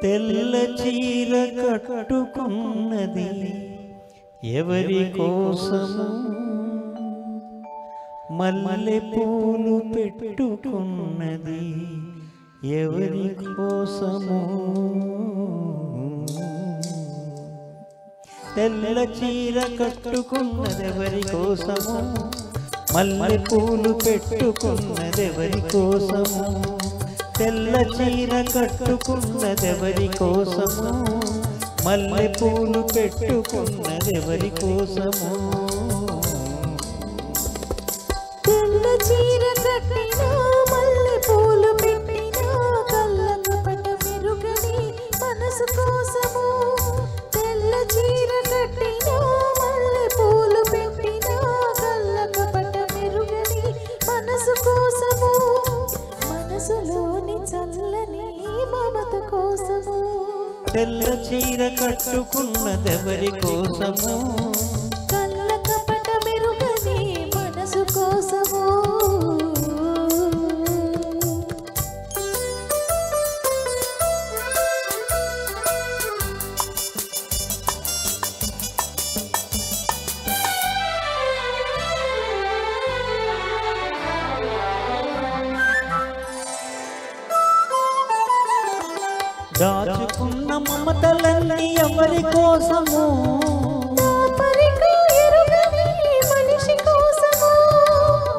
తెల్ల చీర కట్టుకున్నది ఎవరి కోసము, మల్లె పూలు పెట్టుకున్నది ఎవరి కోసము. తెల్ల చీర కట్టుకున్నది ఎవరి కోసము, మల్లె పూలు పెట్టుకున్నది ఎవరి కోసము. తెల్ల చీర కట్టుకున్నది ఎవరి కోసము, మల్లె పూలు పెట్టుకున్నది ఎవరి కోసము. తెల్ల చీర కట్టినా మల్లె పూలు పెట్టినా కళ్ళకు పట మెరుగని మనసు కోసము. తెల్ల చీర కట్టినా మల్లె పూలు పెట్టినా కళ్ళకు పట మెరుగని మనసు కోసము. మనసులోని చల్లని మమత కోసము. తెల్ల చీర కట్టుకున్నది ఎవరి కోసము, కళ్ళకు పట మెరుగని మనసు కోసము. దాచుకున్న మమతలన్నీ ఎవరి కోసము,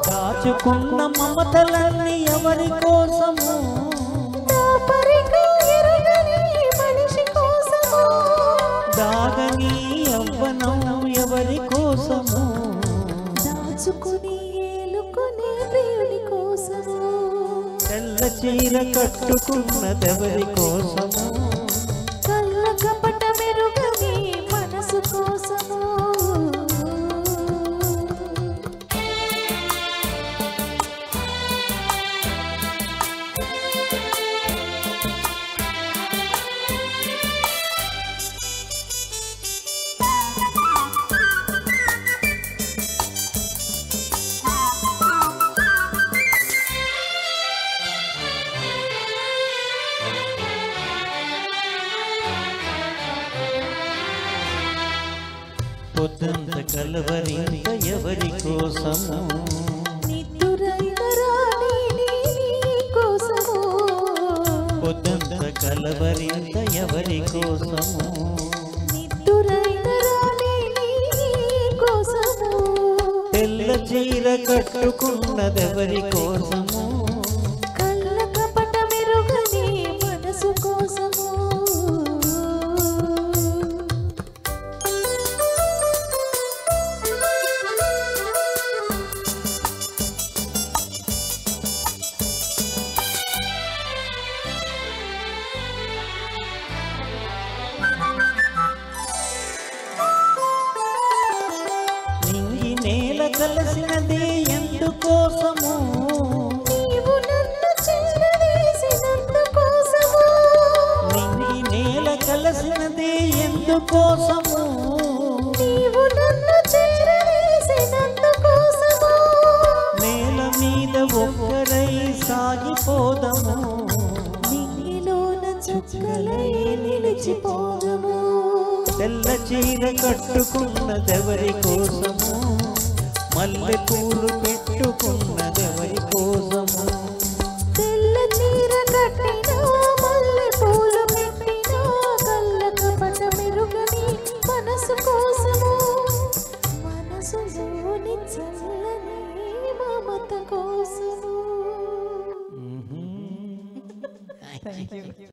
దాచుకున్న మమతలన్నీ ఎవరి కోసము. దాగని యవ్వనం ఎవరి కోసము, దాచుకుని ఏలుకునే ప్రియుని కోసము. తెల్ల చీర కట్టుకున్నది ఎవరి కోసము, కళ్ళ కపట మెరుగని మనసు కోసము. పొద్దంత కలవరింత ఎవరి కోసము, నిద్దురైన రాణి నీ కోసము. పొద్దంత కలవరింత ఎవరి కోసము, నిద్దురైన రాణి నీ కోసము. తెల్ల చీర కట్టుకున్నది ఎవరి కోసము, కళ్ళ కపట మెరుగని మనసు కోసము. నింగి నేల కలిసినది ఎందుకోసము, నీవు నన్ను చేరవేసినందుకోసము. నింగి నేల కలిసినది ఎందుకోసము. నీవు నన్ను చేరవేసినందుకోసము. నేల మీద ఒక్కరై సాగిపోదము, నింగిలోన చుక్కలై నిలిచిపోదము. తెల్ల చీర కట్టుకున్నది ఎవరి కోసము, మల్లె పూలు పెట్టుకున్నది ఎవరి కోసము. తెల్ల చీర కట్టినా మల్లె పూలు పెట్టినా కళ్ళ కపట మెరుగని మనసు కోసము. మనసులోని చల్లని మమత కోసము.